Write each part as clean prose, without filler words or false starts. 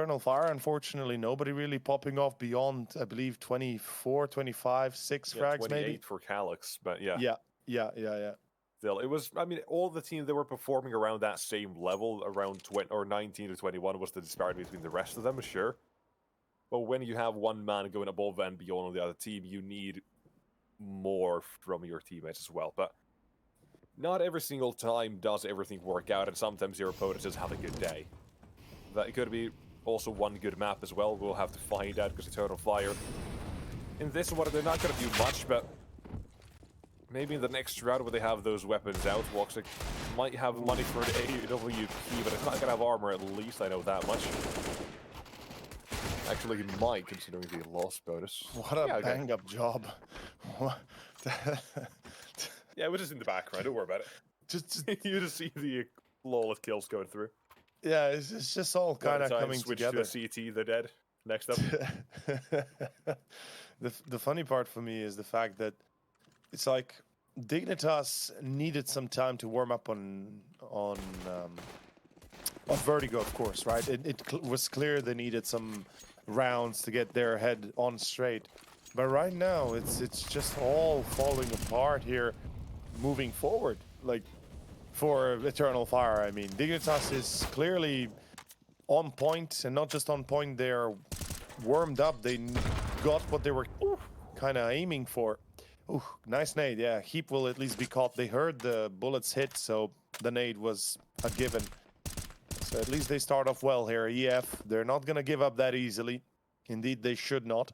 Eternal Fire, unfortunately, nobody really popping off beyond, I believe, 24, 25, 6 frags 28 maybe. for Calyx, but yeah. Yeah. Still, it was, I mean, all the teams that were performing around that same level, around 20, or 19 to 21 was the disparity between the rest of them, sure. But when you have one man going above and beyond on the other team, you need more from your teammates as well. But not every single time does everything work out, and sometimes your opponent just have a good day. That could be also one good map as well. We'll have to find out, because Eternal Fire in this one, they're not going to do much, but maybe in the next round where they have those weapons out, Woxic might have money for an AWP, but it's not going to have armor, at least I know that much. Actually, he might, considering the loss bonus. What a bang-up job. Yeah, we're just in the background, don't worry about it. Just you just see the flawless kills going through. Yeah, it's just all kind of coming together. Switch to a CT, they're dead. Next up. The funny part for me is the fact that it's like Dignitas needed some time to warm up on Vertigo, of course, right? It was clear they needed some rounds to get their head on straight. But right now, it's just all falling apart here, moving forward. Like, for Eternal Fire, I mean, Dignitas is clearly on point, and not just on point, they're warmed up. They got what they were kind of aiming for. Ooh, nice nade, yeah. Heap will at least be caught. They heard the bullets hit, so the nade was a given. So at least they start off well here. EF, they're not going to give up that easily. Indeed, they should not.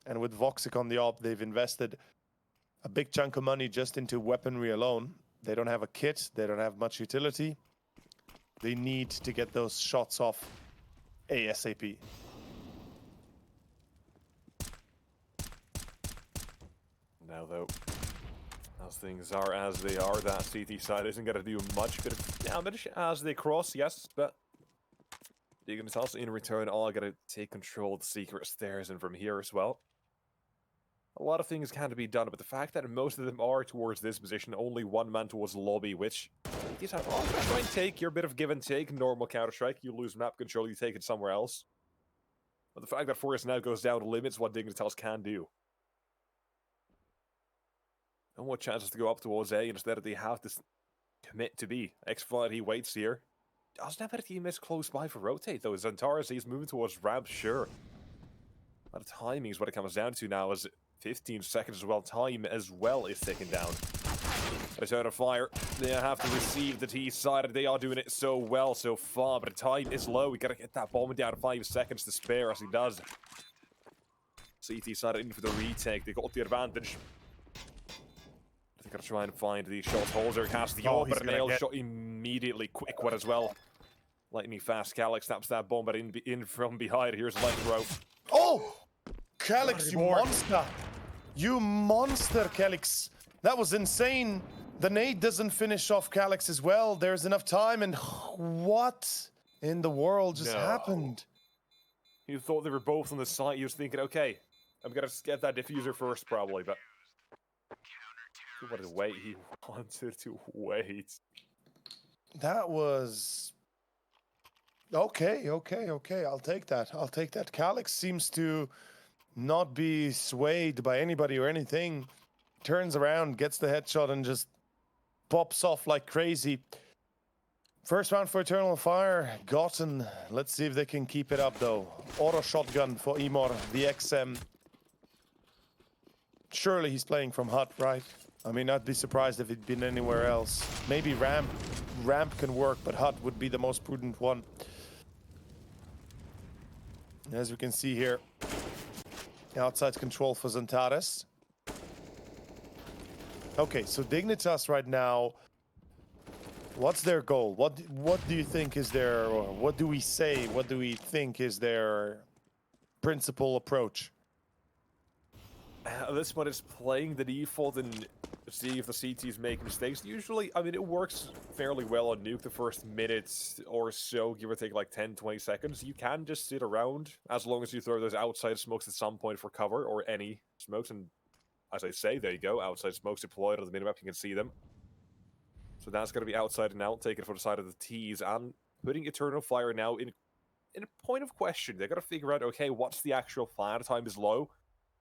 And with Voxic on the op, they've invested a big chunk of money just into weaponry alone. They don't have a kit. They don't have much utility. They need to get those shots off ASAP. Now, though, as things are as they are, that CT side isn't going to do much bit of damage as they cross, yes, but Dignitas in return are going to take control of the secret stairs and from here as well. A lot of things can be done, but the fact that most of them are towards this position, only one man towards the lobby, which these are all going to try and take your bit of give and take, normal Counter-Strike. You lose map control, you take it somewhere else. But the fact that Forest now goes down limits what Dignitas can do. No more chances to go up towards A, instead they have to commit to B. X-Flight, he waits here. Doesn't have any teammates close by for rotate, though. Zantares, he's moving towards ramp, sure. But the timing is what it comes down to now, as 15 seconds as well. Time as well is taken down. Eternal Fire, they have to receive the T side. They are doing it so well so far, but the time is low. We gotta get that bomb down. 5 seconds to spare, as he does. CT side in for the retake. They got the advantage. They gotta try and find the shot holes. There casts the orb, but a nail shot immediately. Quick one as well. Lightning fast. Calyx snaps that bomb, but in from behind. Here's Light Throw. Oh! Calyx, you monster! You monster, Calyx! That was insane! The nade doesn't finish off Calyx as well. There's enough time, and what in the world just happened? He thought they were both on the site. He was thinking, okay, I'm gonna get that diffuser first, probably, but he wanted to wait. He wanted to wait. That was... Okay. I'll take that. Calyx seems to not be swayed by anybody or anything. Turns around, gets the headshot, and just pops off like crazy. First round for Eternal Fire gotten. Let's see if they can keep it up, though. Auto shotgun for Emor, the XM. Surely he's playing from Hut, right? I mean, I'd be surprised if he'd been anywhere else. Maybe ramp can work, but Hut would be the most prudent one. As we can see here, outside control for Zantares. Okay, so Dignitas right now, what's their goal? What do you think is their, or what do we say, what do we think is their principal approach? This one is playing the default and see if the CTs make mistakes. Usually, I mean, it works fairly well on Nuke the first minute or so, give or take like 10-20 seconds. You can just sit around as long as you throw those outside smokes at some point for cover, or any smokes. And as I say, there you go, outside smokes deployed on the minimap, you can see them. So that's going to be outside and out, taken for the side of the T's, and putting Eternal Fire now in in a point of question. They got to figure out, okay, what's the actual fire time is low.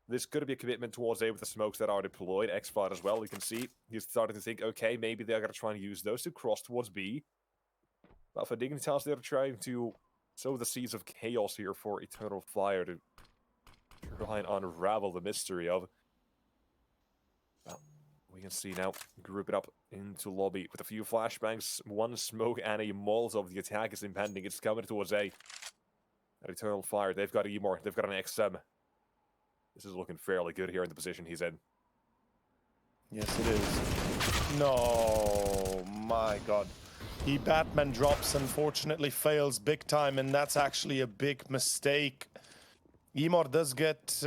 There's going to be a commitment towards A with the smokes that are deployed. X-Fire as well, you can see. He's starting to think, okay, maybe they're going to try and use those to cross towards B. But for Dignitas, they're trying to sow the seeds of chaos here for Eternal Fire to try and unravel the mystery of. Well, we can see now, group it up into lobby with a few flashbangs, one smoke and a Molotov. The attack is impending. It's coming towards A. At Eternal Fire, they've got Emor, they've got an XM. This is looking fairly good here in the position he's in. Yes, it is. No, my God. He Batman drops, unfortunately fails big time, and that's actually a big mistake. Emor does get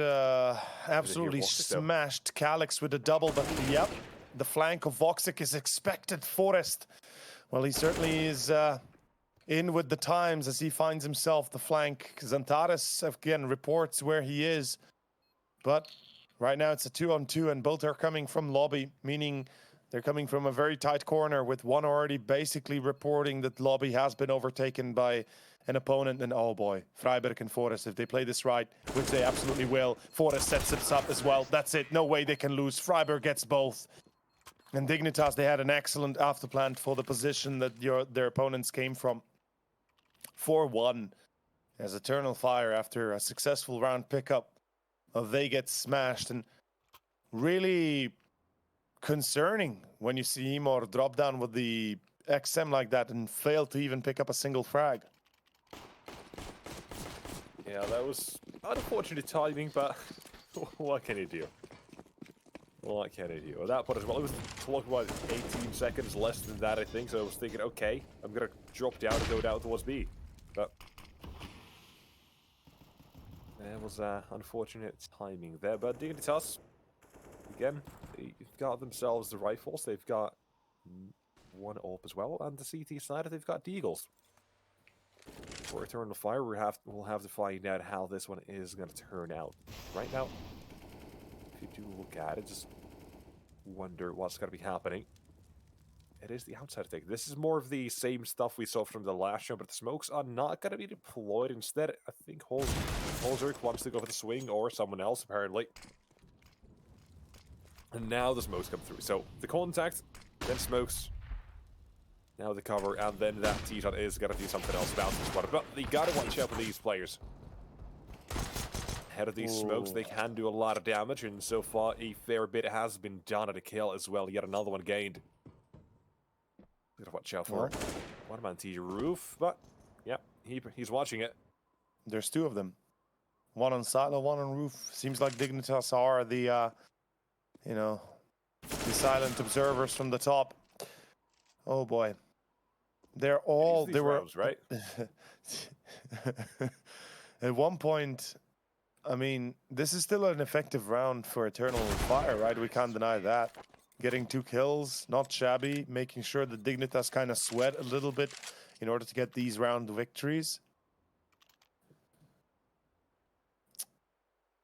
absolutely smashed. Calyx with a double, but yep, the flank of Voxic is expected. Forest, well, he certainly is in with the times as he finds himself the flank. Xantares, again, reports where he is, but right now it's a 2-on-2, and both are coming from lobby, meaning they're coming from a very tight corner, with one already basically reporting that lobby has been overtaken by an opponent. And oh boy, Freiberg and Forest, if they play this right, which they absolutely will, Forest sets it up as well. That's it, no way they can lose. Freiberg gets both. And Dignitas, they had an excellent afterplan for the position that their opponents came from. 4-1 as Eternal Fire, after a successful round pickup, they get smashed. And really concerning when you see Emor drop down with the XM like that and fail to even pick up a single frag. Yeah, that was unfortunate timing, but what can you do? What can you do? At that point as well, it was clock about 18 seconds less than that, I think, so I was thinking, okay, I'm gonna drop down and go down towards B. But there was unfortunate timing there. But Dignitas, again, they've got themselves the rifles, they've got one AWP as well, and the CT side, they've got the Eagles. For Eternal Fire, we'll have to find out how this one is going to turn out. Right now, if you do look at it, just wonder what's going to be happening. It is the outside take. This is more of the same stuff we saw from the last round, but the smokes are not going to be deployed. Instead, I think Holzerk wants to go for the swing, or someone else, apparently. And now the smokes come through. So, the contact, then smokes, now the cover, and then that T-shot is going to do something else about this one. But you got to watch out for these players. Ahead of these smokes, they can do a lot of damage, and so far a fair bit has been done at a kill as well. Yet another one gained. Gotta watch out for one man T roof, but yeah, he's watching it. There's two of them. One on silo, one on roof. Seems like Dignitas are the, the silent observers from the top. Oh boy. They were rounds, right? At one point, I mean, this is still an effective round for Eternal Fire, right? We can't deny that. Getting 2 kills, not shabby. Making sure the Dignitas kind of sweat a little bit in order to get these round victories.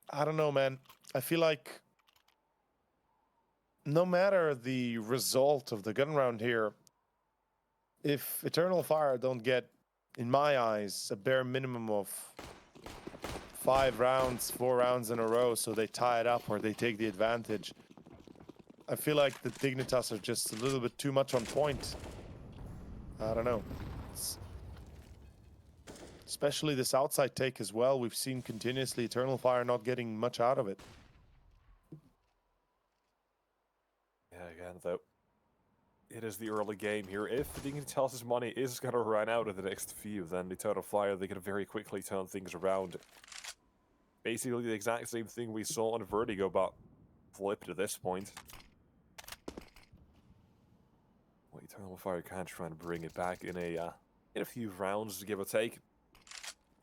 I don't know, man. I feel like no matter the result of the gun round here, if Eternal Fire don't get, in my eyes, a bare minimum of 4 rounds in a row, so they tie it up or they take the advantage, I feel like the Dignitas are just a little bit too much on point. I don't know. Especially this outside take as well. We've seen continuously Eternal Fire not getting much out of it. Yeah, again, though, it is the early game here. If Dignitas' money is going to run out in the next few, then Eternal Fire, they can very quickly turn things around. Basically the exact same thing we saw on Vertigo, but flipped at this point. Well, Eternal Fire can try and bring it back in a few rounds, give or take.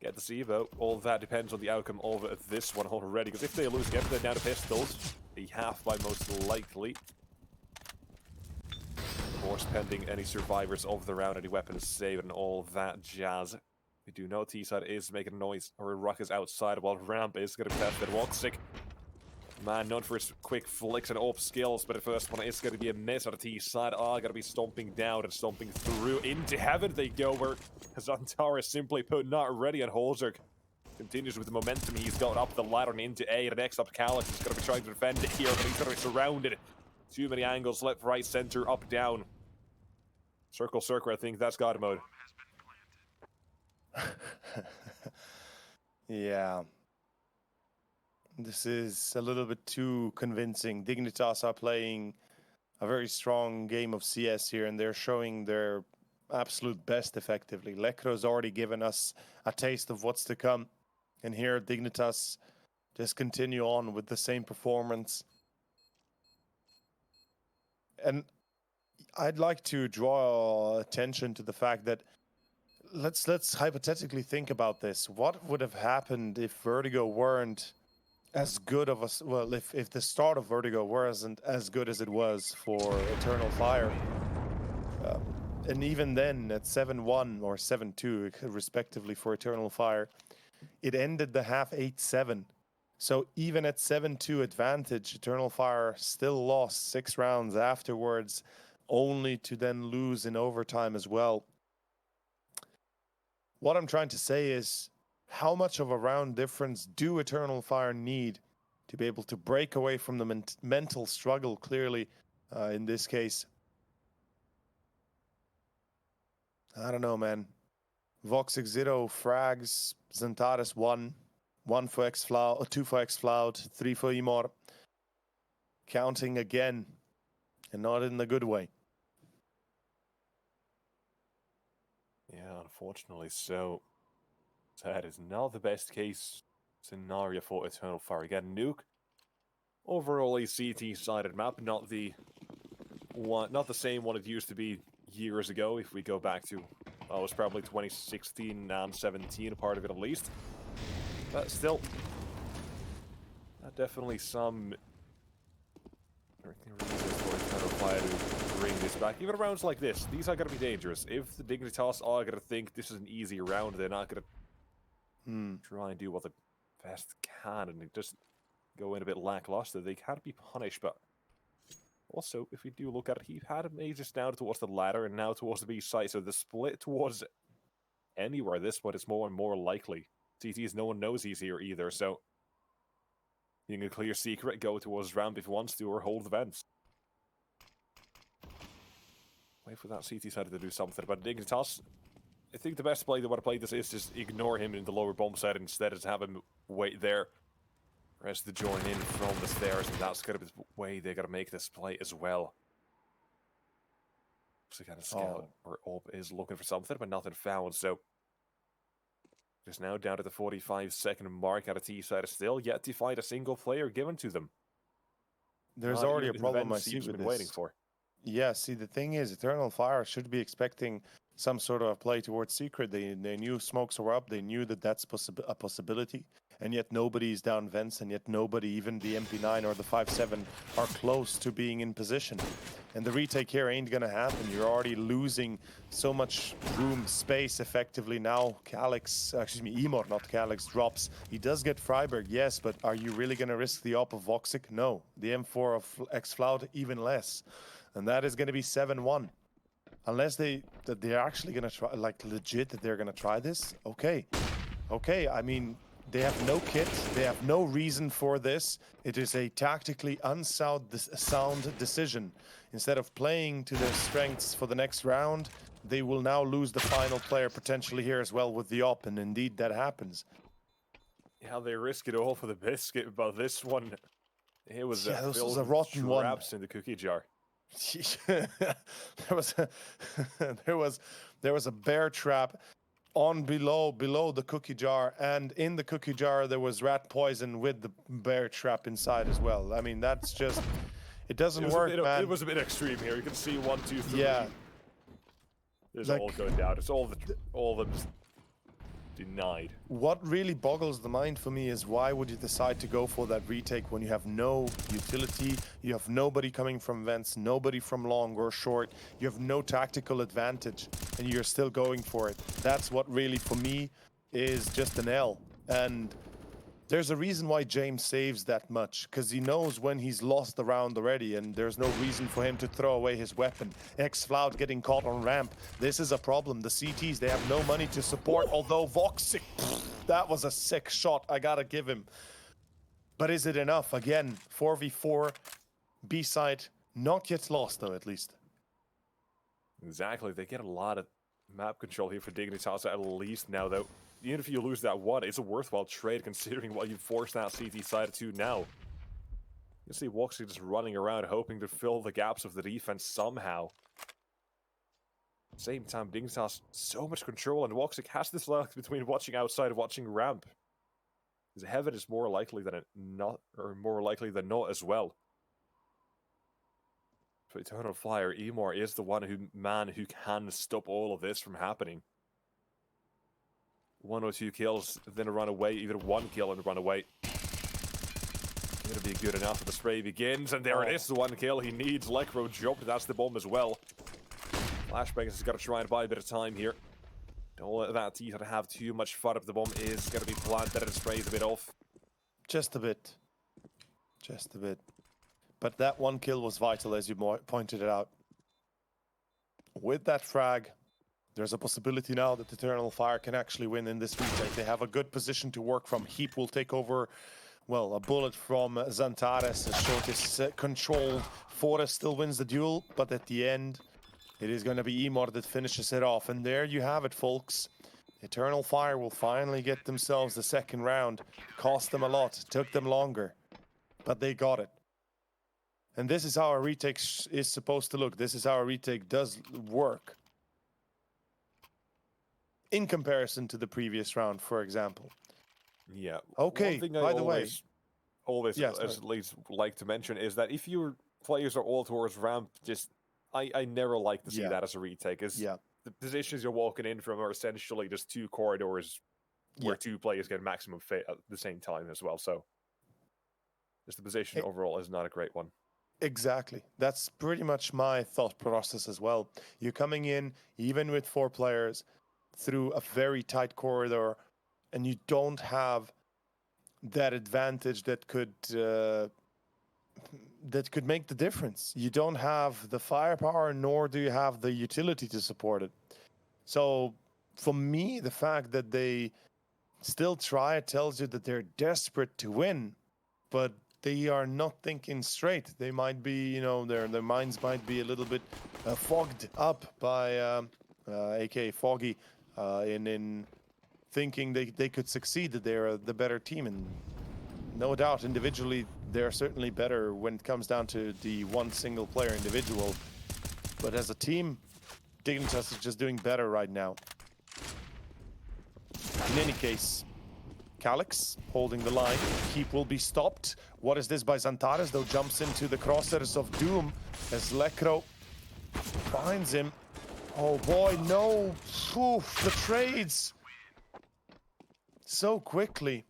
Get to see, though. All of that depends on the outcome of this one already, because if they lose again, they're down to pistols. They have by most likely. Of course, pending any survivors of the round, any weapons saved, and all that jazz. We do know T-side is making a noise, or a ruckus outside, while ramp is going to be tested. Woxic Man known for his quick flicks and up skills, but the first one is going to be a miss on the T side. Going to be stomping down and stomping through. Into heaven they go, where Zantara simply put not ready, and Holzerg continues with the momentum he's got up the ladder and into A. The next up, Calix is going to be trying to defend it here, but he's going to be surrounded. Too many angles, left, right, center, up, down. Circle, I think that's God mode. Yeah. This is a little bit too convincing. Dignitas are playing a very strong game of CS here, and they're showing their absolute best effectively. Lekro's already given us a taste of what's to come. And here, Dignitas just continue on with the same performance. And I'd like to draw attention to the fact that let's hypothetically think about this. What would have happened if Vertigo weren't as good of a well, if the start of Vertigo wasn't as good as it was for Eternal Fire, and even then at 7-1 or 7-2 respectively for Eternal Fire, it ended the half 8-7. So even at 7-2 advantage, Eternal Fire still lost 6 rounds afterwards, only to then lose in overtime as well. What I'm trying to say is, how much of a round difference do Eternal Fire need to be able to break away from the mental struggle, clearly, in this case? I don't know, man. Voxic 0 frags, Xantares 1 for X-Flout, 2 for X-Flout, 3 for Emor. Counting again, and not in the good way. Yeah, unfortunately so. That is not the best case scenario for Eternal Fire. Again, Nuke. Overall a CT-sided map, not the same one it used to be years ago. If we go back to, it was probably 2016 and 17, a part of it at least. But still, definitely some everything for Eternal Fire to bring this back. Even rounds like this, these are going to be dangerous. If the Dignitas are going to think this is an easy round, they're not going to try and do what they best can and just go in a bit lackluster. They can't be punished, but also, if we do look at it, he had a major down towards the ladder and now towards the B side, so the split towards anywhere this one is more and more likely. CTs, no one knows he's here either, so being a clear secret, go towards ramp if he wants to, or hold the vents. Wait for that CT side to do something, but Dignitas, I think the best play they want to play this is just ignore him in the lower bomb side instead, just have him wait there. Rest to join in from the stairs, and that's going to be the way they're going to make this play as well. So kind of scout or Orb is looking for something, but nothing found, so just now down to the 45-second mark at a T side, still yet to find a single player given to them. There's already a problem I see with this. Waiting for. Yeah, see, the thing is, Eternal Fire should be expecting some sort of play towards Secret. They knew smokes were up. They knew that that's a possibility. And yet nobody's down vents, and yet nobody, even the MP9 or the 5-7, are close to being in position. And the retake here ain't gonna happen. You're already losing so much room, space, effectively now. Emor, not Calix, drops. He does get Freiberg, yes, but are you really gonna risk the op of Voxic? No. The M4 of X-Flout, even less. And that is gonna be 7-1. Unless they're actually gonna try, like legit that they're gonna try this, okay. I mean, they have no kit, they have no reason for this. It is a tactically sound decision. Instead of playing to their strengths for the next round, they will now lose the final player potentially here as well with the op, and indeed that happens. Yeah, they risk it all for the biscuit, but this one, it was this was a rotten one. Traps in the cookie jar. there was a bear trap on below the cookie jar, and in the cookie jar there was rat poison with the bear trap inside as well. I mean, that's just, it doesn't work, man. It was a bit extreme here. You can see 1, 2, 3. Yeah, it's all going down. It's all of them denied. What really boggles the mind for me is, why would you decide to go for that retake when you have no utility, you have nobody coming from vents, nobody from long or short, you have no tactical advantage, and you're still going for it? That's what really, for me, is just an L. And There's a reason why James saves that much, because he knows when he's lost the round already, and there's no reason for him to throw away his weapon. X-Cloud getting caught on ramp. This is a problem. The CTs, they have no money to support, although Voxic, that was a sick shot, I gotta give him. But is it enough? Again, 4v4, B-side, not yet lost though, at least. Exactly, they get a lot of map control here for Dignitas at least now, though. Even if you lose that one, it's a worthwhile trade considering what you forced that CT side to now. You see Woxy just running around hoping to fill the gaps of the defense somehow. Same time, Dignitas so much control, and Woxic has this luck between watching outside and watching ramp. Because Heaven is more likely than not as well. For Eternal Fire, Emor is the man who can stop all of this from happening. 1 or 2 kills, then a run away, even 1 kill and a run away. Gonna be good enough. The spray begins, and there it is, the 1 kill he needs. Lekro jumped, that's the bomb as well. Flashbang has got to try and buy a bit of time here. Don't let that T-Side have too much fun if the bomb is going to be planted and the spray's a bit off. Just a bit. Just a bit. But that 1 kill was vital, as you pointed it out. With that frag, there's a possibility now that Eternal Fire can actually win in this retake. They have a good position to work from. Heap will take over, well, a bullet from Xantares. The short is controlled. Forest still wins the duel, but at the end, it is going to be Emor that finishes it off. And there you have it, folks. Eternal Fire will finally get themselves the second round. Cost them a lot, took them longer, but they got it. And this is how a retake is supposed to look. This is how a retake does work. In comparison to the previous round, for example. Yeah. Okay, One thing by the way. Always at least like to mention is that if your players are all towards ramp, I never like to see that as a retake. The positions you're walking in from are essentially just 2 corridors where 2 players get maximum fit at the same time as well. So just the position overall is not a great one. Exactly. That's pretty much my thought process as well. You're coming in, even with 4 players, through a very tight corridor, and you don't have that advantage that could make the difference. You don't have the firepower, nor do you have the utility to support it. So for me, the fact that they still try, it tells you that they're desperate to win, but they are not thinking straight. They might be, you know, their minds might be a little bit fogged up by aka Foggy, in thinking they could succeed, that they're the better team. And no doubt, individually, they're certainly better when it comes down to the one single player individual. But as a team, Dignitas is just doing better right now. In any case, Calyx holding the line. Keep will be stopped. What is this by Xantares, though? Jumps into the crosshairs of Doom as Lekro finds him. Oh boy, no! Oof, the trades! So quickly.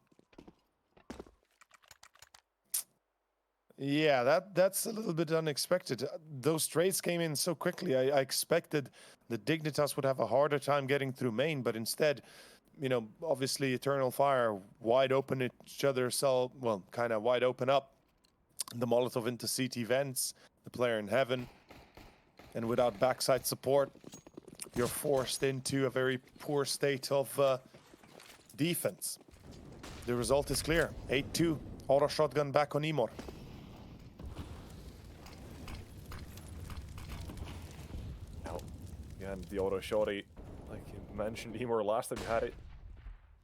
Yeah, that's a little bit unexpected. Those trades came in so quickly. I expected the Dignitas would have a harder time getting through main, but instead, you know, obviously Eternal Fire wide open each other, so, well, kind of wide open up. The Molotov into CT vents, the player in Heaven. And without backside support, you're forced into a very poor state of defense. The result is clear. 8-2. Auto shotgun back on Emor. And the auto shotty, like you mentioned, Emor last time you had it,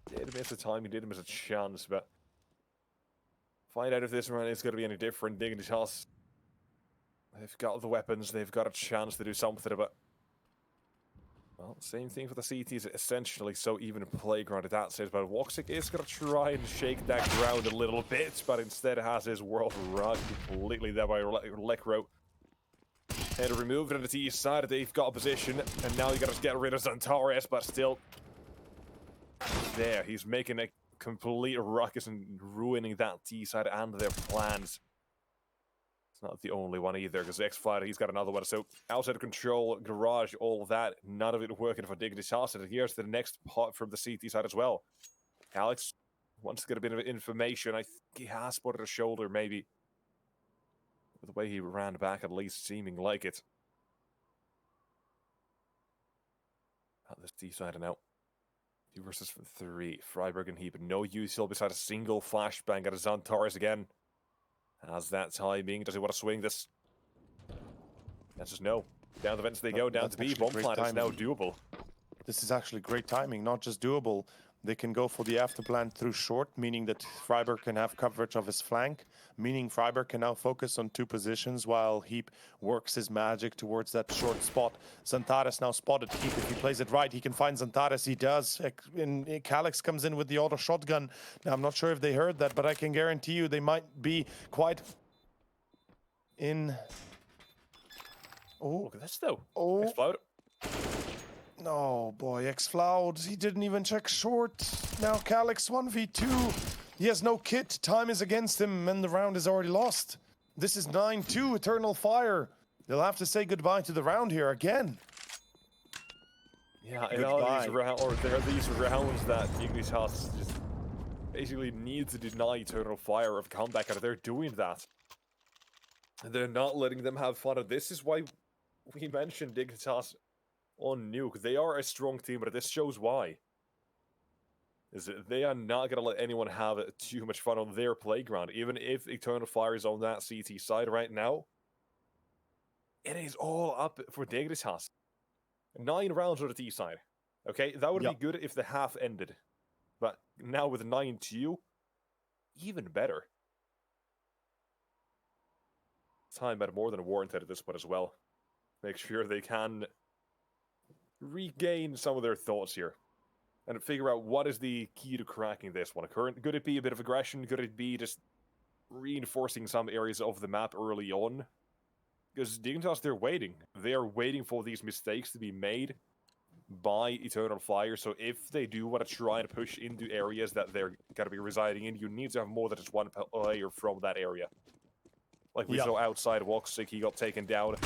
did miss a time, he did miss a chance, but find out if this run is going to be any different. Dignitas, they've got the weapons, they've got a chance to do something about. Well, same thing for the CTs, essentially, so even a playground at that stage, but Woxic is going to try and shake that ground a little bit, but instead has his world run completely there by Lekro. And removed on the T side, they've got a position, and now you gotta get rid of Xantares, but still there. He's making a complete ruckus and ruining that T side and their plans. It's not the only one either, because X-Fighter, he's got another one. So outside of control, garage, all of that, none of it working for Dignitas. And here's the next part from the CT side as well. Alex Wants to get a bit of information. I think he has spotted a shoulder, maybe. The way he ran back, at least, seeming like it. At this D side now. 2 versus 3. Freiburg and Heap. No use. He'll beside a single flashbang at his Zantares again. Has that timing. Does he want to swing this? That's just no. Down the vents they go. Down to B. Bomb plant is now doable. This is actually great timing, not just doable. They can go for the after plant through short, meaning that Freiburg can have coverage of his flank, meaning Freiburg can now focus on 2 positions while Heap works his magic towards that short spot. Zantares now spotted Heap. If he plays it right, he can find Zantares. He does. Calyx comes in with the auto shotgun. Now, I'm not sure if they heard that, but I can guarantee you they might be quite in... Oh, look at this, though. Oh. Explode. No, boy, X-Floud, he didn't even check short. Now Calyx 1v2. He has no kit, time is against him, and the round is already lost. This is 9-2, Eternal Fire. They'll have to say goodbye to the round here again. Yeah, there are these rounds that Dignitas just basically need to deny Eternal Fire of comeback, and they're doing that. They're not letting them have fun, and this is why we mentioned Dignitas on Nuke. They are a strong team, but this shows why. Is that they are not going to let anyone have too much fun on their playground. Even if Eternal Fire is on that CT side right now, it is all up for Dignitas. 9 rounds on the T side. Okay, that would be good if the half ended. But now with 9-2, even better. Time better more than warranted at this point as well. Make sure they can regain some of their thoughts here and figure out what is the key to cracking this one. Could it be a bit of aggression? Could it be just reinforcing some areas of the map early on? Because Dignitas, they're waiting. They are waiting for these mistakes to be made by Eternal Fire. So if they do want to try and push into areas that they're going to be residing in, you need to have more than just one player from that area. Like we saw outside Woxic, he got taken down.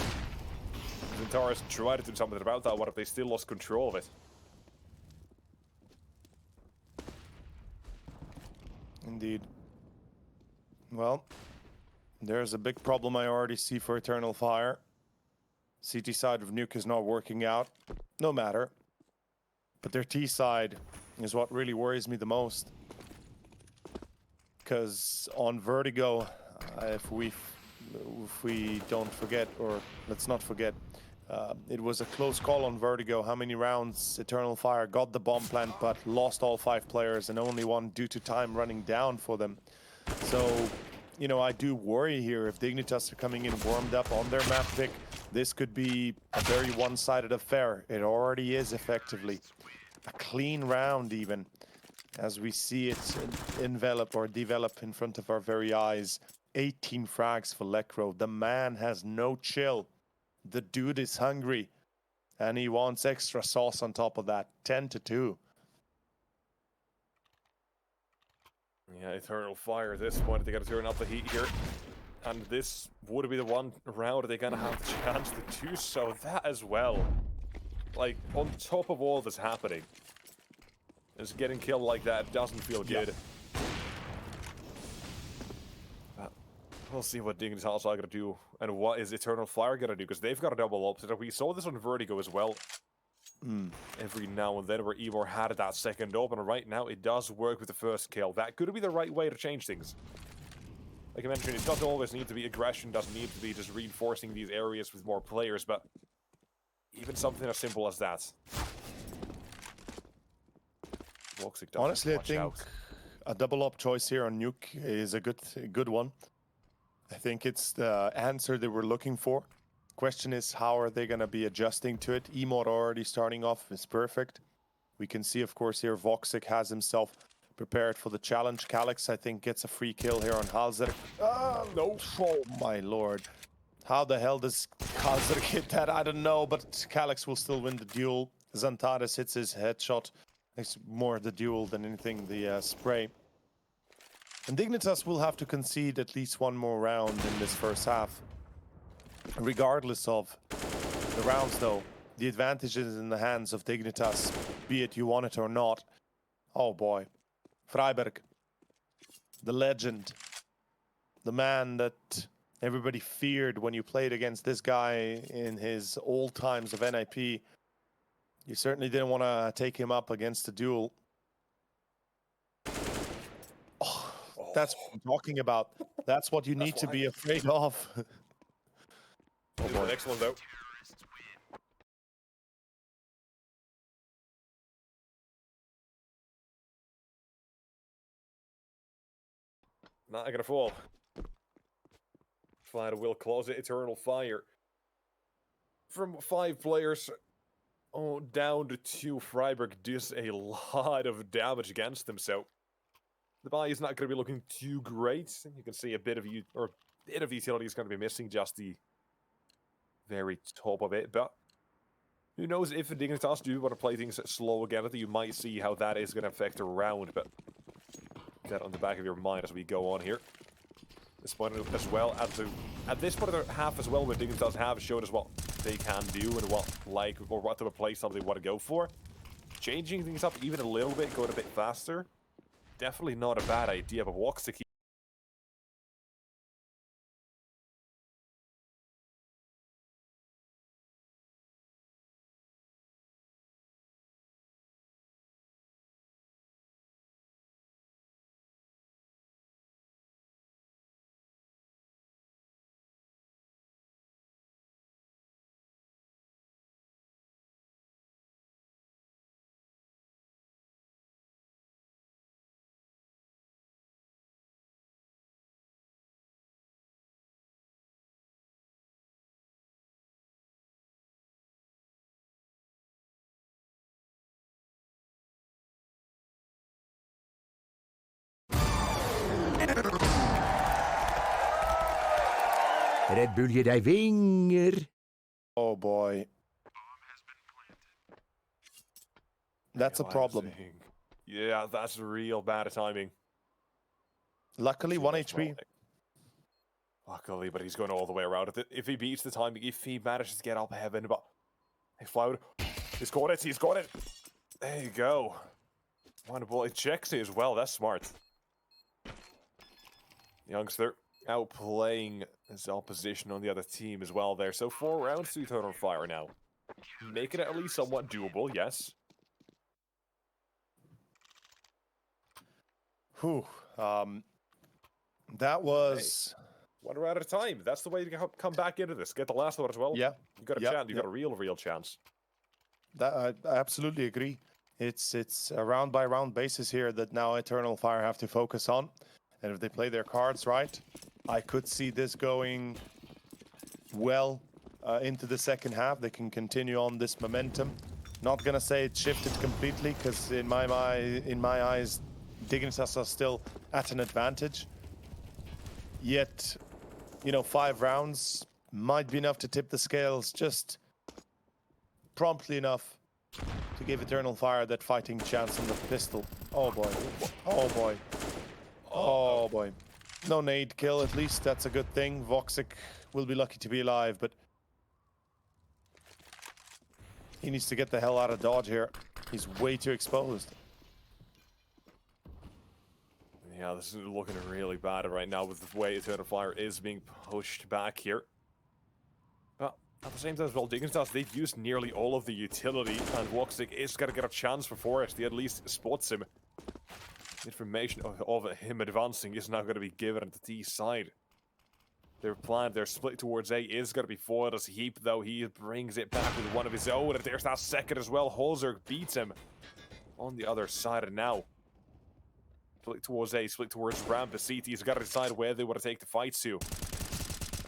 Zantares tried to do something about that. What if they still lost control of it? Indeed. Well, there's a big problem I already see for Eternal Fire. CT side of Nuke is not working out. No matter. But their T side is what really worries me the most. Because on Vertigo, if we don't forget, or let's not forget, it was a close call on Vertigo. How many rounds Eternal Fire got the bomb plant, but lost all 5 players and only one due to time running down for them. So, you know, I do worry here if Dignitas are coming in warmed up on their map pick. This could be a very one-sided affair. It already is effectively. A clean round even, as we see it envelop or develop in front of our very eyes. 18 frags for Lekro. The man has no chill. The dude is hungry, and he wants extra sauce on top of that. 10-2. Yeah, Eternal Fire at this point. They got to turn up the heat here. And this would be the one round they're going to have the chance to do so. That as well. Like, on top of all this happening, is getting killed like that doesn't feel good. We'll see what Dignitas are going to do, and what is Eternal Fire going to do, because they've got a double up. We saw this on Vertigo as well. Every now and then, where Ivor had that second up, and right now it does work with the first kill. That could be the right way to change things. Like I mentioned, it doesn't always need to be aggression, doesn't need to be just reinforcing these areas with more players, but even something as simple as that. Honestly, I think a double up choice here on Nuke is a good one. I think it's the answer they were looking for. Question is, how are they going to be adjusting to it? Emod already starting off is perfect. We can see, of course, here Voxic has himself prepared for the challenge. Calyx, I think, gets a free kill here on Halzer. No. Oh, my lord. How the hell does Halzer hit that? I don't know, but Calyx will still win the duel. Zantares hits his headshot. It's more the duel than anything, the spray. And Dignitas will have to concede at least one more round in this first half. Regardless of the rounds, though, the advantage is in the hands of Dignitas, be it you want it or not. Oh boy. Freiburg, the legend, the man that everybody feared when you played against this guy in his old times of NIP. You certainly didn't want to take him up against a duel. Oh, that's what I'm talking about. That's what you need to be afraid of. Oh boy. The next one, though. Not gonna fall. Fire will close it. Eternal Fire. From 5 players down to 2, Freiburg does a lot of damage against them, so the buy is not going to be looking too great. You can see a bit of utility is going to be missing, just the very top of it, but who knows if the Dignitas do want to play things slow again, you might see how that is going to affect a round, but that on the back of your mind as we go on here. This point as well, at this point of the half as well, where Dignitas have shown us what they can do and what type of play style they want to go for. Changing things up even a little bit, going a bit faster, definitely not a bad idea, but walks to keep. Red Bull gir deg vinger. Oh boy. That's a problem. Yeah, that's real bad timing. Luckily, 1 HP. Luckily, but he's going all the way around it. If he beats the timing, if he manages to get up heaven, but he flowered. He's got it, he's got it. There you go. Wonderful. It checks it as well, that's smart. Youngster outplaying his opposition on the other team as well there. So 4 rounds to Eternal Fire now. Making it at least somewhat doable, yes. Whew. That was... Hey, 1 round at a time. That's the way to come back into this. Get the last one as well. Yeah. You got a chance. You got a real chance. That I absolutely agree. It's a round by round basis here that now Eternal Fire have to focus on. And if they play their cards right, I could see this going well into the second half. They can continue on this momentum. Not gonna say it shifted completely, because in my eyes, Dignitas are still at an advantage. Yet, you know, 5 rounds might be enough to tip the scales just promptly enough to give Eternal Fire that fighting chance on the pistol. Oh boy. Oh boy. Oh boy. No nade kill, at least that's a good thing. Voxic will be lucky to be alive, but he needs to get the hell out of dodge here. He's way too exposed. Yeah, this is looking really bad right now with the way Eternal Fire is being pushed back here. But at the same time as well, Dignitas, they've used nearly all of the utility, and Voxic is going to get a chance for Forest. He at least spots him. Information of him advancing is now going to be given at the T side. Their plan, their split towards A is going to be foiled as Heap, though. He brings it back with one of his own, and there's that second as well. Holzer beats him on the other side, and now split towards A, split towards Ramp. CT's got to decide where they want to take the fight to.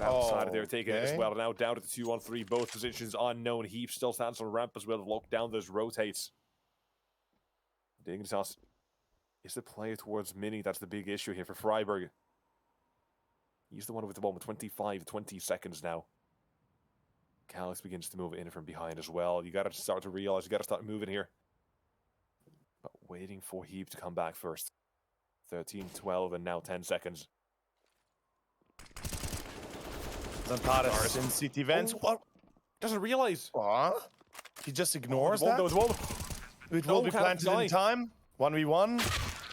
Outside, they're taking it as well. Now down to the 2-on-3, both positions unknown. Heap still stands on Ramp as well to lock down those rotates. Dignitas is the play towards Mini. That's the big issue here for Freiburg. He's the one with the ball with 20 seconds now. Calix begins to move in from behind as well. You got to start to realize you got to start moving here. But waiting for Heap to come back first. 13, 12, and now 10 seconds. Zantares in CT vents. What? Doesn't realize. What? He just ignores that? It will be planted in time. 1v1.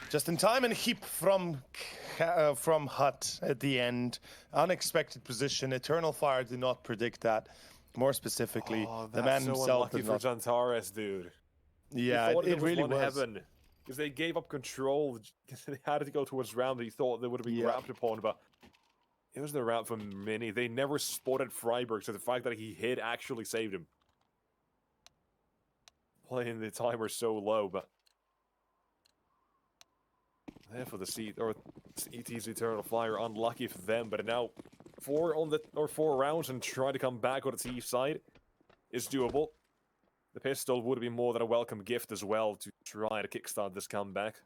Just in time, and Heap from from Hut at the end. Unexpected position. Eternal Fire did not predict that. More specifically, Oh, the that's man so himself unlucky did for not. Zantares, dude. Yeah, He thought it there was really one was. heaven. Because they gave up control. They had to go towards round. He thought they would have been Yeah. grabbed upon, but it was the route for Mini. They never spotted Freiburg, so the fact that he hit actually saved him. Playing the timer so low, but there for the seat or ET's Eternal Flyer, unlucky for them. But now 4 rounds and trying to come back on the T side is doable. The pistol would have been more than a welcome gift as well to try to kickstart this comeback.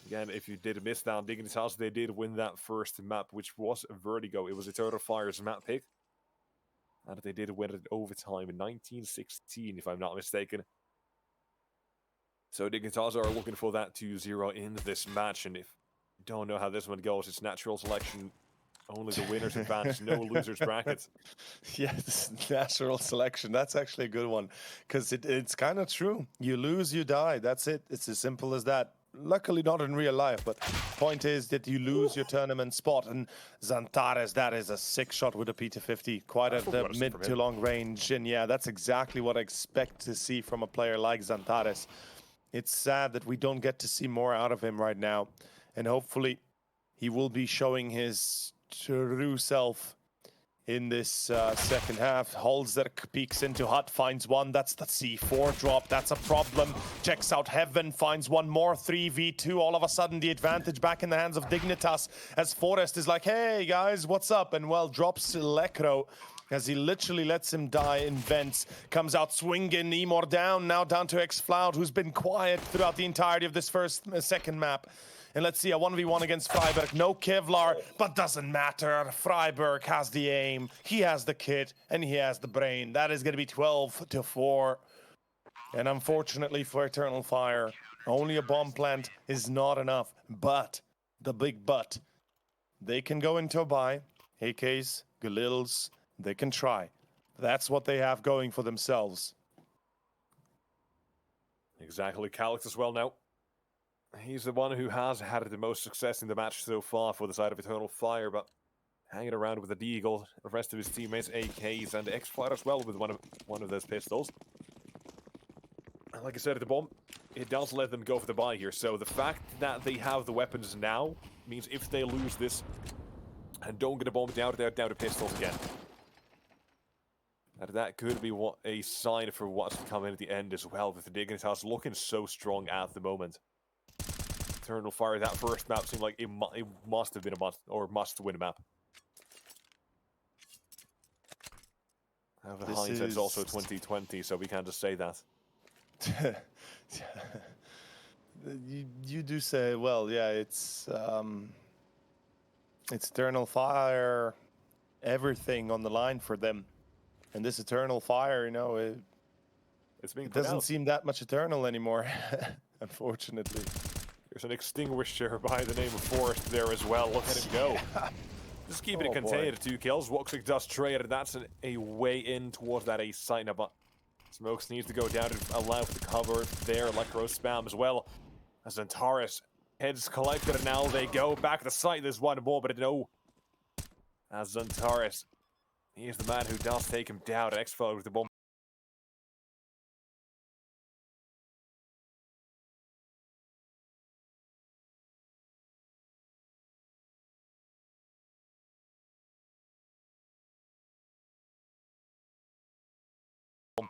Again, if you did miss that, Dignitas, they did win that first map, which was Vertigo. It was Eternal Fire's map pick. And they did win it in overtime in 1916, if I'm not mistaken. So Dignitas are looking for that 2-0 in this match, and if you don't know how this one goes, it's natural selection. Only the winners advance, no losers brackets. Yes, natural selection. That's actually a good one because it's kind of true. You lose, you die. That's it. It's as simple as that. Luckily, not in real life, but point is that you lose your tournament spot. And Zantares, that is a sick shot with a P250, quite That's at what we the wanna see mid from to him. long range. And yeah, that's exactly what I expect to see from a player like Zantares. It's sad that we don't get to see more out of him right now. And hopefully, he will be showing his true self in this second half. Holzer peeks into Hut, finds one. That's the C4 drop. That's a problem. Checks out Heaven, finds one more. 3v2. All of a sudden, the advantage back in the hands of Dignitas as Forrest is like, hey, guys, what's up? And, well, drops Lekro as he literally lets him die in vents. Comes out swinging. Emor down, now down to X-Floud, who's been quiet throughout the entirety of this second map. And let's see, a 1v1 against Freiburg. No Kevlar, but doesn't matter. Freiburg has the aim, he has the kit, and he has the brain. That is going to be 12-4. And unfortunately for Eternal Fire, only a bomb plant is not enough. But, the big but, they can go into a buy. AKs, Galils, they can try. That's what they have going for themselves. Exactly, Calix as well now. He's the one who has had the most success in the match so far for the side of Eternal Fire, but hanging around with the Deagle, the rest of his teammates, AKs, and X-Fire as well with one of those pistols. And like I said at the bomb, it does let them go for the buy here, so the fact that they have the weapons now means if they lose this and don't get a bomb down, they're down to pistols again. And that could be a sign for what's coming at the end as well, with the Dignitas looking so strong at the moment. Eternal Fire, that first map seemed like it must have been a must-win map. However, hindsight's also 2020, so we can't just say that. you do say, well, yeah, it's Eternal Fire, everything on the line for them. And this Eternal Fire, you know, it doesn't seem that much eternal anymore, unfortunately. There's an extinguisher by the name of Forrest there as well. Look at him go. Just keeping it contained at 2 kills. Woxic does trade, and that's a way in towards that ace site now, but Smokes needs to go down to allow for the cover there. Electro spam as well. As Antares heads collected, and now they go back to the site. There's one more, but no. As Antares, he is the man who does take him down. X-Foe with the bomb.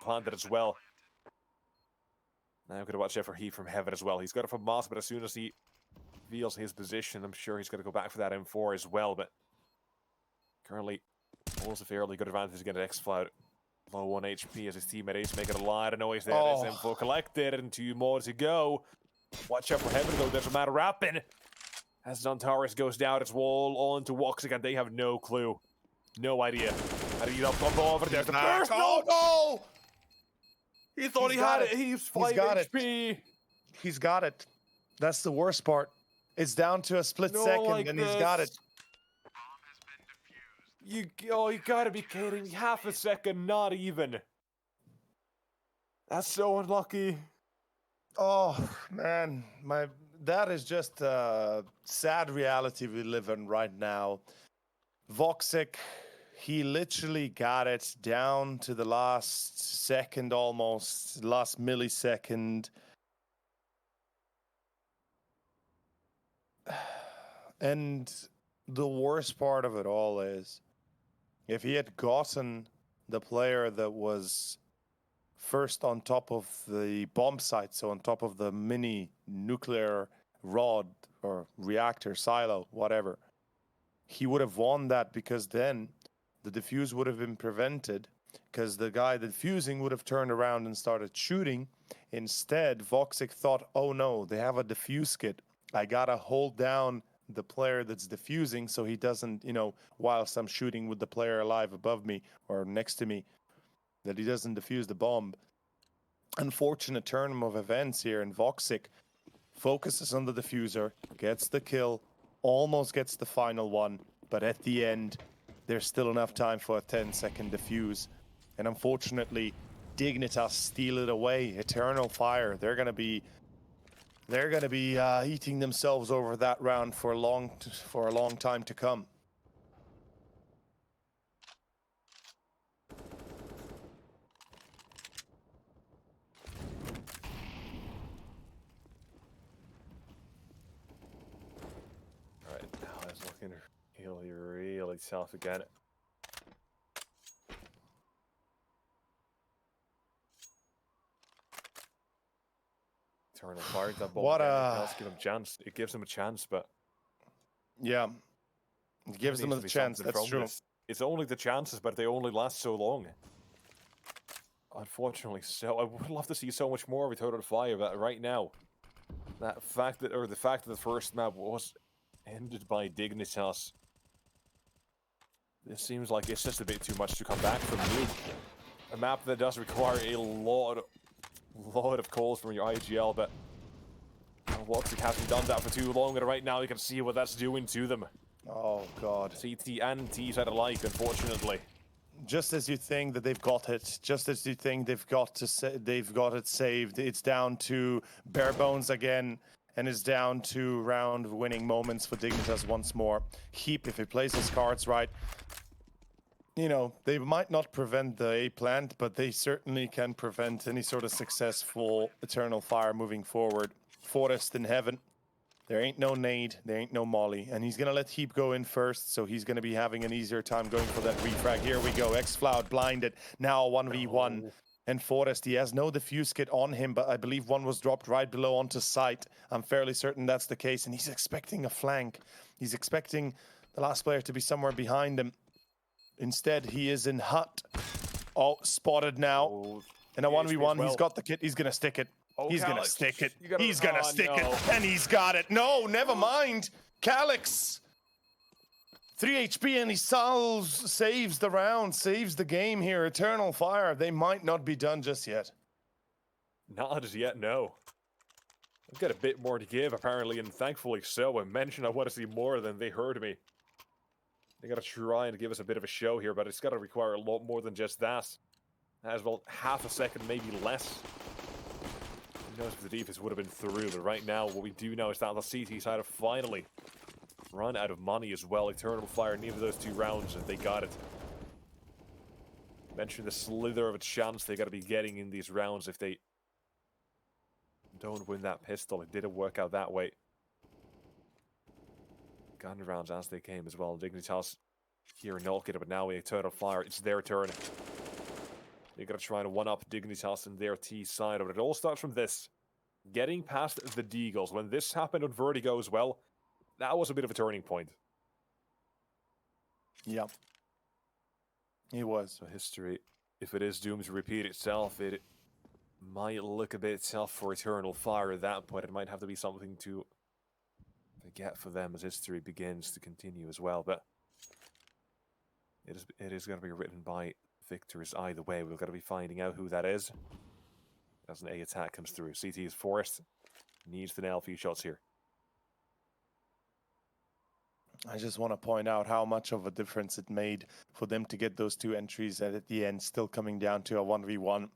Planted as well. Now I'm going to watch out for Heat from Heaven as well. He's got it from Moss, but as soon as he feels his position, I'm sure he's going to go back for that M4 as well. But currently, holds a fairly good advantage against X-Cloud. Low 1 HP as his teammate Ace making a lot of noise there. There's M4 collected and 2 more to go. Watch out for Heaven though, there's a matter wrapping. As Zantares goes down, it's wall on to Woxic, and they have no clue. No idea. How do you up over? There's the burst. Oh no! He thought he had it. He's 5 HP. He's got it. That's the worst part. It's down to a split second, and he's got it. You gotta be kidding me. Half a second, not even. That's so unlucky. Oh, man. that is just a sad reality we live in right now. Voxic, he literally got it down to the last second, almost last millisecond. And the worst part of it all is if he had gotten the player that was first on top of the bomb site, so on top of the mini nuclear rod or reactor silo, whatever, he would have won that, because then the defuse would have been prevented, because the guy defusing would have turned around and started shooting. Instead, Voxic thought, oh no, they have a defuse kit. I gotta hold down the player that's defusing so he doesn't, whilst I'm shooting with the player alive above me or next to me, that he doesn't defuse the bomb. Unfortunate turn of events here, and Voxic focuses on the diffuser, gets the kill, almost gets the final one, but at the end, there's still enough time for a 10-second defuse. And unfortunately, Dignitas steal it away. Eternal Fire, they're gonna be eating themselves over that round for a long time to come. Alright, now it's looking really tough again. Eternal Fire, that bomb What again, a- it does give him a chance. It gives him a chance, but Yeah, it gives there them needs a to be chance, something that's from true. this. It's only the chances, but they only last so long. Unfortunately, so I would love to see so much more of Eternal Fire, but right now, the fact that the first map was ended by Dignitas, this seems like it's just a bit too much to come back from you. A map that does require a lot of calls from your IGL, but Voxic hasn't done that for too long, and right now you can see what that's doing to them. Oh god. CT and T side alike, unfortunately. Just as you think that they've got it, just as you think they've got it saved, it's down to bare bones again, and it's down to round-winning moments for Dignitas once more. Heap, if he plays his cards right, they might not prevent the A plant, but they certainly can prevent any sort of successful Eternal Fire moving forward. Forest in heaven. There ain't no nade, there ain't no molly, and he's gonna let Heap go in first, so he's gonna be having an easier time going for that refrag. Here we go, X-Cloud blinded, now a 1v1, No. and Forest, he has no defuse kit on him, but I believe one was dropped right below onto site. I'm fairly certain that's the case, and he's expecting a flank. He's expecting the last player to be somewhere behind him. Instead, he is in hut. Oh, spotted now. Oh, In a yeah, 1v1, well. he's got the kit, he's gonna stick it. Oh, He's gonna Calyx, stick it. you gotta- He's gonna oh, stick no. it. And he's got it. No, never mind. Calyx. 3 HP and he saves the round, saves the game here. Eternal Fire. They might not be done just yet. Not as yet, no. I've got a bit more to give, apparently, and thankfully so. I mentioned I want to see more than they heard me. They gotta try and give us a bit of a show here, but it's gotta require a lot more than just that. As well, half a second, maybe less. Who knows if the defense would have been through, but right now, what we do know is that the CT side have finally run out of money as well. Eternal Fire, neither of those two rounds, and they got it. Mentioned the slither of a chance they gotta be getting in these rounds if they don't win that pistol. It didn't work out that way. Gun rounds as they came as well. Dignitas here in Nolkita, but now in Eternal Fire, it's their turn. They gotta try and one-up Dignitas and their T side, but it all starts from this. Getting past the Deagles. When this happened on Vertigo as well, that was a bit of a turning point. Yep. He was. So history, if it is doomed to repeat itself, it might look a bit tough for Eternal Fire at that point. It might have to be something to forget for them as history begins to continue as well, but it is going to be written by victors either way. We've got to be finding out who that is as an A attack comes through. CT's Forest needs to nail a few shots here. I just want to point out how much of a difference it made for them to get those two entries, and at the end still coming down to a 1v1.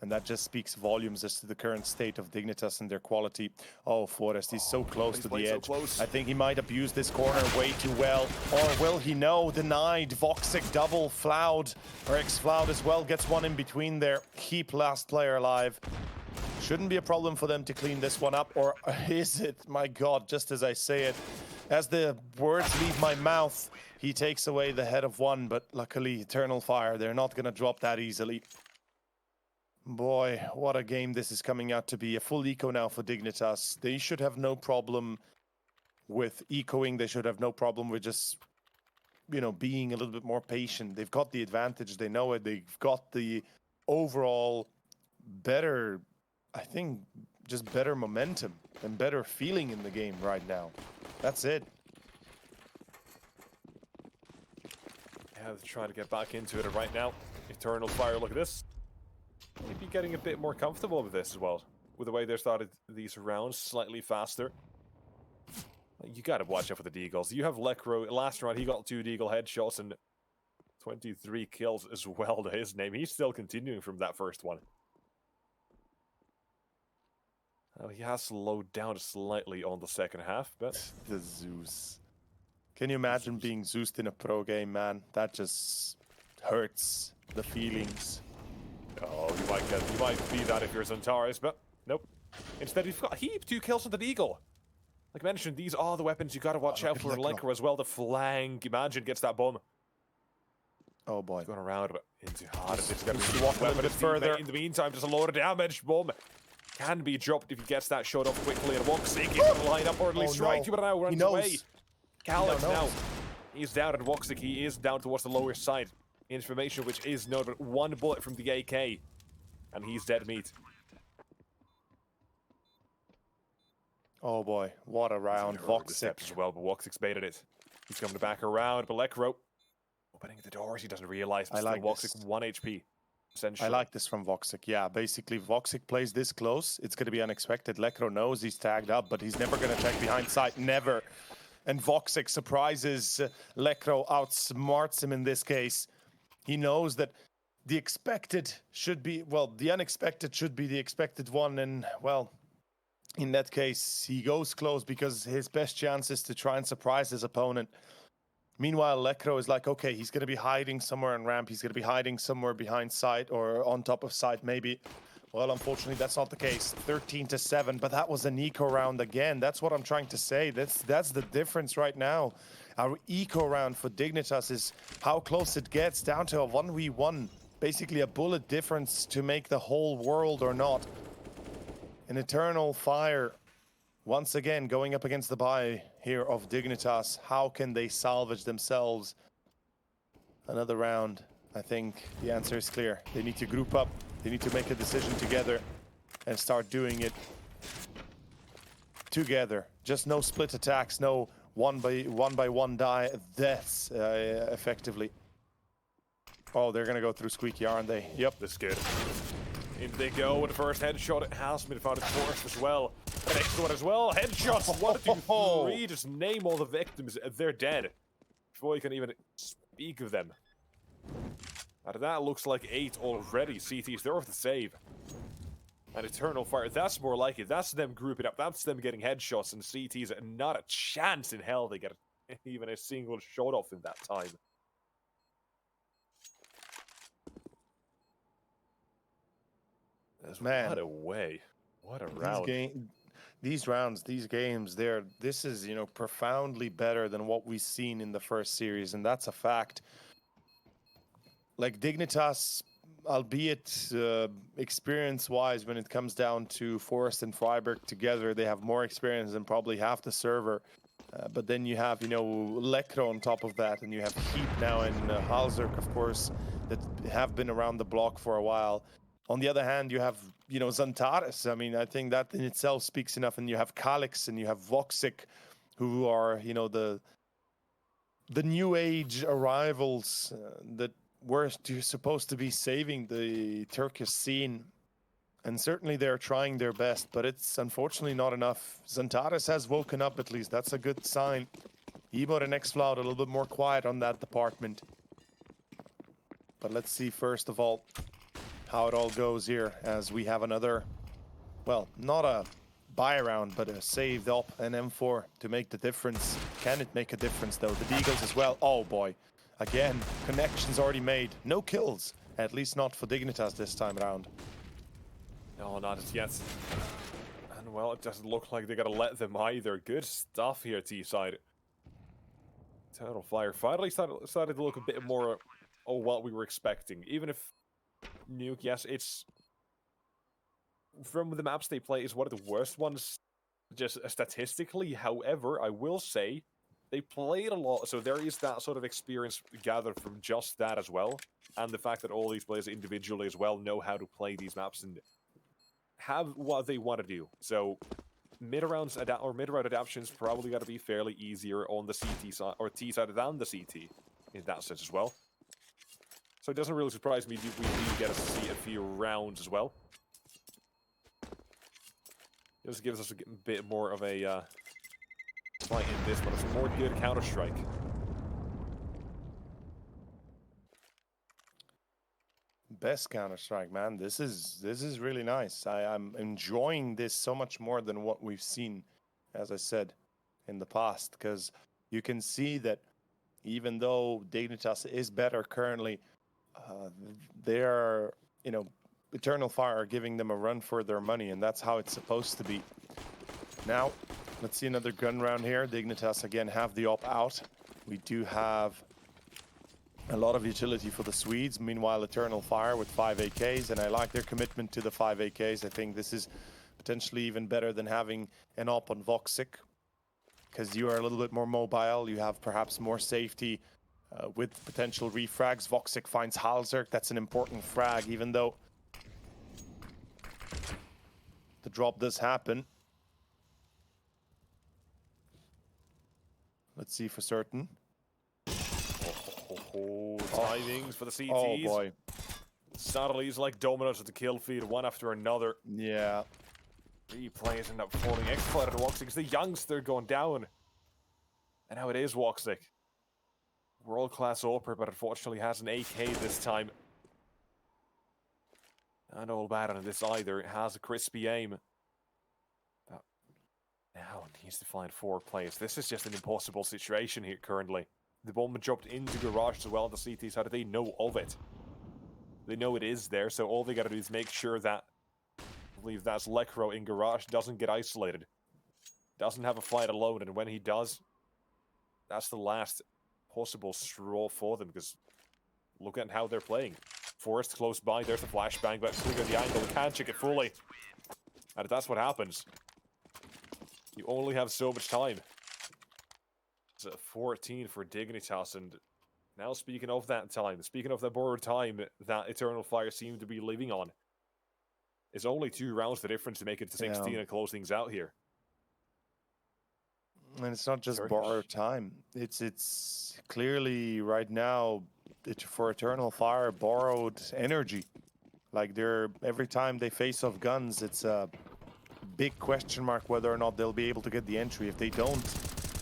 And that just speaks volumes as to the current state of Dignitas and their quality. Oh, Forrest, he's so close to the edge. I think he might abuse this corner way too well. Or will he? No, denied. Voxic double Floud, or X-Floud as well, gets one in between there. Keep last player alive. Shouldn't be a problem for them to clean this one up, or is it? My God, just as I say it, as the words leave my mouth, he takes away the head of one, but luckily, Eternal Fire, they're not gonna drop that easily. Boy, what a game this is coming out to be. A full eco now for Dignitas. They should have no problem with ecoing. They should have no problem with just, you know, being a little bit more patient. They've got the advantage. They know it. They've got the overall better, I think, just better momentum and better feeling in the game right now. That's it. Yeah, they're trying to get back into it right now. Eternal Fire, look at this. Maybe getting a bit more comfortable with this as well. With the way they started these rounds slightly faster. You gotta watch out for the Deagles. You have Lekro. Last round, he got 2 Deagle headshots and 23 kills as well to his name. He's still continuing from that first one. He has slowed down slightly on the second half, but... The Zeus. Can you imagine being Zeused in a pro game, man? That just hurts the feelings. Oh, you might be that if you're Zantares, but nope. Instead, he's got 2 kills on the Deagle. Like mentioned, these are the weapons you gotta watch out for. Lekro as well, the flank. Imagine gets that bomb. Oh boy. Going around but into hard. This is gonna Needs be to walk a little bit further. In the meantime, just a load of damage. Bomb can be dropped if he gets that shot off quickly. And Voxic is gonna line up or at least strike you, but now runs away. Calyx now. He's down at Voxic. He is down towards the lower side. Information which is noted. 1 bullet from the AK. And he's dead meat. Oh boy, what a round. Voxic as well, but Voxic's baited it. He's coming back around, but Lekro opening the doors. He doesn't realize. I like Voxic 1 HP. I like this from Voxic. Yeah, basically Voxic plays this close. It's going to be unexpected. Lekro knows he's tagged up, but he's never going to check behind sight. Never. And Voxic surprises Lekro, outsmarts him in this case. He knows that the expected should be, well, the unexpected should be the expected one. And, well, in that case, he goes close because his best chance is to try and surprise his opponent. Meanwhile, Lekro is like, okay, he's going to be hiding somewhere on ramp. He's going to be hiding somewhere behind site or on top of site, maybe. Well, unfortunately, that's not the case. 13-7, but that was an eco round again. That's what I'm trying to say. That's the difference right now. Our eco round for Dignitas is how close it gets down to a 1v1. Basically a bullet difference to make the whole world or not. An Eternal Fire, once again, going up against the buy here of Dignitas. How can they salvage themselves another round? I think the answer is clear. They need to group up. They need to make a decision together and start doing it together. Just no split attacks, no one by one die deaths, effectively. Oh, they're gonna go through Squeaky, aren't they? Yep. That's good. In they go with the first headshot. It has been found forced as well. The next one as well. Headshots. 1, 2, 3. Just name all the victims. They're dead before you can even speak of them. Out of that, looks like 8 already. CTs, they're off the save. And Eternal Fire, that's more like it. That's them grouping up. That's them getting headshots. And CTs, not a chance in hell they get even a single shot off in that time. Man, what a way. What a round. These rounds, these games, this is, you know, profoundly better than what we've seen in the first series. And that's a fact. Like Dignitas, albeit experience-wise, when it comes down to Forest and Freiburg together, they have more experience than probably half the server. But then you have, you know, Lekro on top of that, and you have Heap now and Halzerk, of course, that have been around the block for a while. On the other hand, you have, you know, Zantares. I mean, I think that in itself speaks enough. And you have Calyx and you have Voxic, who are, you know, the new age arrivals that were supposed to be saving the Turkish scene. And certainly they're trying their best, but it's unfortunately not enough. Zantares has woken up at least. That's a good sign. Ebor and X-Cloud a little bit more quiet on that department. But let's see, first of all, how it all goes here as we have another, well, not a buy round, but a saved up an M4 to make the difference. Can it make a difference though? The Deagles as well. Oh boy. Again, connections already made. No kills. At least not for Dignitas this time around. No, not as yet. And well, it doesn't look like they're gonna let them either. Good stuff here, T-side. Eternal Fire finally started to look a bit more what we were expecting. Even if Nuke, yes, it's from the maps they play is one of the worst ones, just statistically. However, I will say they played a lot, so there is that sort of experience gathered from just that as well, and the fact that all these players individually as well know how to play these maps and have what they want to do. So mid-round adaptations probably got to be fairly easier on the CT side or T side than the CT in that sense as well. So it doesn't really surprise me if we do get to see a few rounds as well. It just gives us a bit more of a fight in this, but it's a more good Counter-Strike. Best Counter-Strike, man. This is really nice. I'm enjoying this so much more than what we've seen, as I said, in the past, because you can see that even though Dignitas is better currently, they're, you know, Eternal Fire are giving them a run for their money, and that's how it's supposed to be. Now, let's see another gun round here. Dignitas again have the op out. We do have a lot of utility for the Swedes. Meanwhile, Eternal Fire with 5 AKs, and I like their commitment to the 5 AKs. I think this is potentially even better than having an op on Voxic, because you are a little bit more mobile. You have perhaps more safety with potential refrags. Voxic finds Halzerk. That's an important frag, even though the drop does happen. Let's see for certain. Timings for the CTs. Oh boy. Sadly, he's like dominoes at the kill feed, one after another. Yeah. 3 players end up falling. X-Flight and Woxic is the youngster going down. And now it is Woxic. World-class AWPer, but unfortunately has an AK this time. Not all bad on this either. It has a crispy aim. But now it needs to find 4 players. This is just an impossible situation here currently. The bomb dropped into Garage as well on the CT side. They know of it. They know it is there, so all they gotta do is make sure that, I believe that's Lekro in Garage, doesn't get isolated. Doesn't have a fight alone, and when he does, that's the last possible straw for them, because look at how they're playing. Forest close by, there's the flashbang, but clear the angle, can't check it fully. And that's what happens. You only have so much time. It's a 14 for Dignitas, and now speaking of that time, speaking of the borrowed time that Eternal Fire seem to be living on, it's only 2 rounds the difference to make it to 16 and close things out here. And it's not just borrowed time. It's clearly right now, for Eternal Fire, borrowed energy. Like every time they face off guns, it's a big question mark whether or not they'll be able to get the entry. If they don't,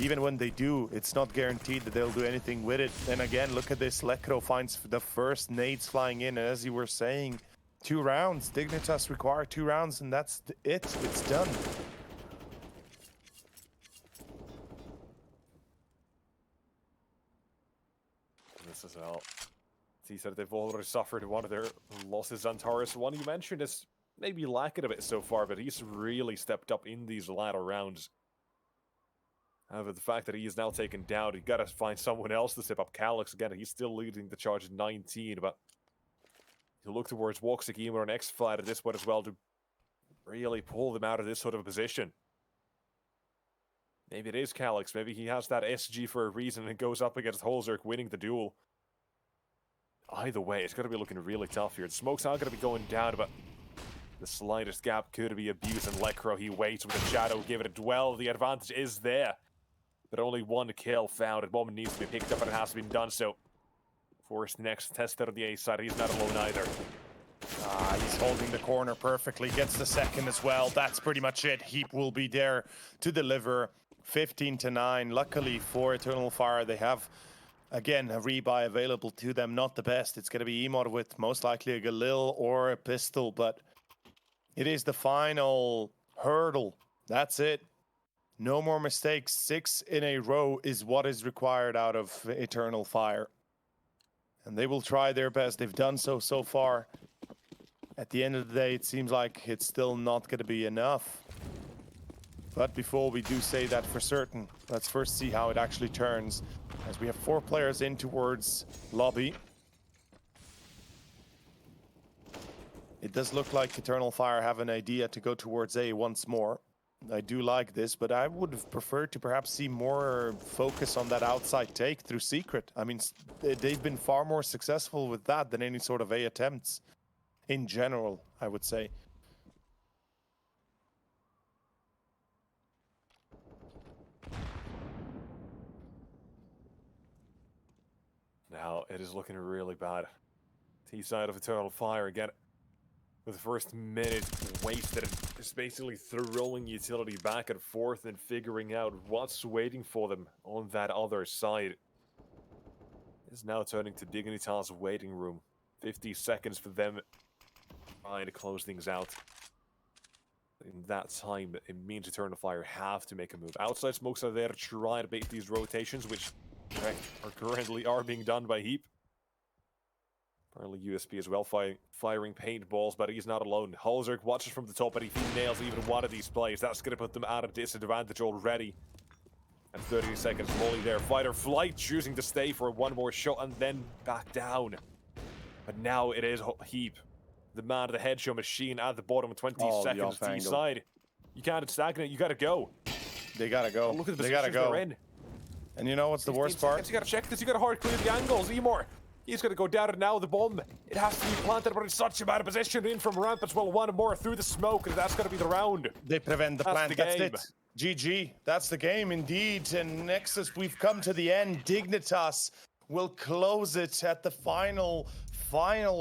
even when they do, it's not guaranteed that they'll do anything with it. And again, look at this. Lekro finds the first nades flying in. And as you were saying, 2 rounds. Dignitas require 2 rounds, and that's it. It's done. This as well. He said they've already suffered one of their losses. Antares, one you mentioned, is maybe lacking a bit so far, but he's really stepped up in these latter rounds. However, the fact that he is now taken down, you gotta find someone else to step up. Calyx, again, he's still leading the charge at 19, but he'll look towards Woxic, Emo, and X-Flat at this point as well to really pull them out of this sort of position. Maybe it is Calyx, maybe he has that SG for a reason and goes up against Holzerk, winning the duel. Either way, it's gonna be looking really tough here. The smokes are gonna be going down, but the slightest gap could be abused, and Lekro, he waits with a shadow, give it a dwell. The advantage is there. But only 1 kill found. A bomb needs to be picked up, and it has been done so. Forrest next, tested on the A side. He's not alone either. He's holding the corner perfectly. Gets the second as well. That's pretty much it. Heap will be there to deliver. 15-9. Luckily for Eternal Fire, they have Again, a rebuy available to them, not the best. It's going to be Emod with most likely a Galil or a pistol, but it is the final hurdle. That's it. No more mistakes. 6 in a row is what is required out of Eternal Fire. And they will try their best. They've done so far. At the end of the day, it seems like it's still not going to be enough. But before we do say that for certain, let's first see how it actually turns. As we have 4 players in towards lobby. It does look like Eternal Fire have an idea to go towards A once more. I do like this, but I would have preferred to perhaps see more focus on that outside take through Secret. I mean, they've been far more successful with that than any sort of A attempts. In general, I would say. Now it is looking really bad. T side of Eternal Fire again. With the first minute wasted, it's basically throwing utility back and forth and figuring out what's waiting for them on that other side. It's now turning to Dignitas' waiting room. 50 seconds for them trying to close things out. In that time, it means Eternal Fire have to make a move. Outside smokes are there to try to bait these rotations, which currently are being done by Heap. Apparently USP as well, firing paintballs, but he's not alone. Holzerk watches from the top, but if he nails even one of these plays, that's going to put them at a disadvantage already. And 30 seconds, Molly there. Fighter Flight choosing to stay for one more shot and then back down. But now it is Heap, the man of the headshot machine at the bottom. 20 seconds T side. You can't stagnate, you gotta go. They gotta go. Oh, look at the they gotta go. they're in. And you know what's the worst part? You gotta check this, you gotta hard clear the angles, Emor. He's gonna go down and now the bomb. It has to be planted, but in such a bad position. In from ramp as well, one more through the smoke, and that's gonna be the round. They prevent the plant, that's game. it. GG, that's the game indeed. And Nexus, we've come to the end. Dignitas will close it at the final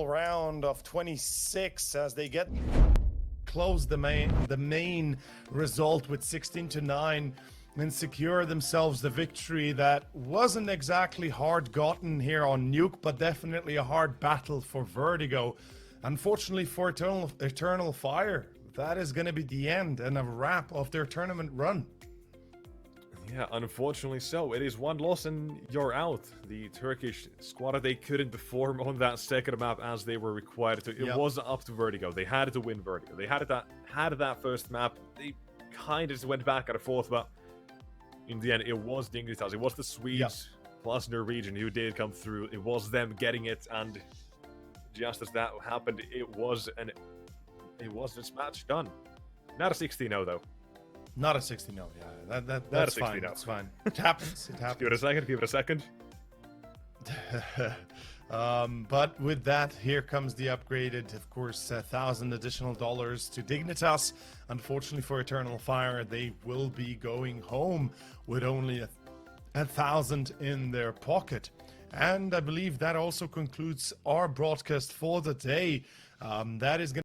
round of 26 as they get close the main result with 16-9 and secure themselves the victory that wasn't exactly hard gotten here on Nuke, but definitely a hard battle for Vertigo. Unfortunately for Eternal Fire, that is going to be the end and a wrap of their tournament run. Yeah, unfortunately so. It is one loss and you're out. The Turkish squad, they couldn't perform on that second map as they were required to. It wasn't up to Vertigo. They had to win Vertigo. They had that first map. They kind of just went back at a fourth, but in the end, it was Dignitas. It was the Swedes plus Norwegian who did come through. It was them getting it, and just as that happened, it was this match done. Not a 16-0 though. Not a 16-0, yeah. That's fine. That's fine. It happens. It happens. Give it a second. But with that, here comes the upgraded, of course, $1,000 additional to Dignitas. Unfortunately for Eternal Fire, they will be going home with only $1,000 in their pocket. And I believe that also concludes our broadcast for the day. That is going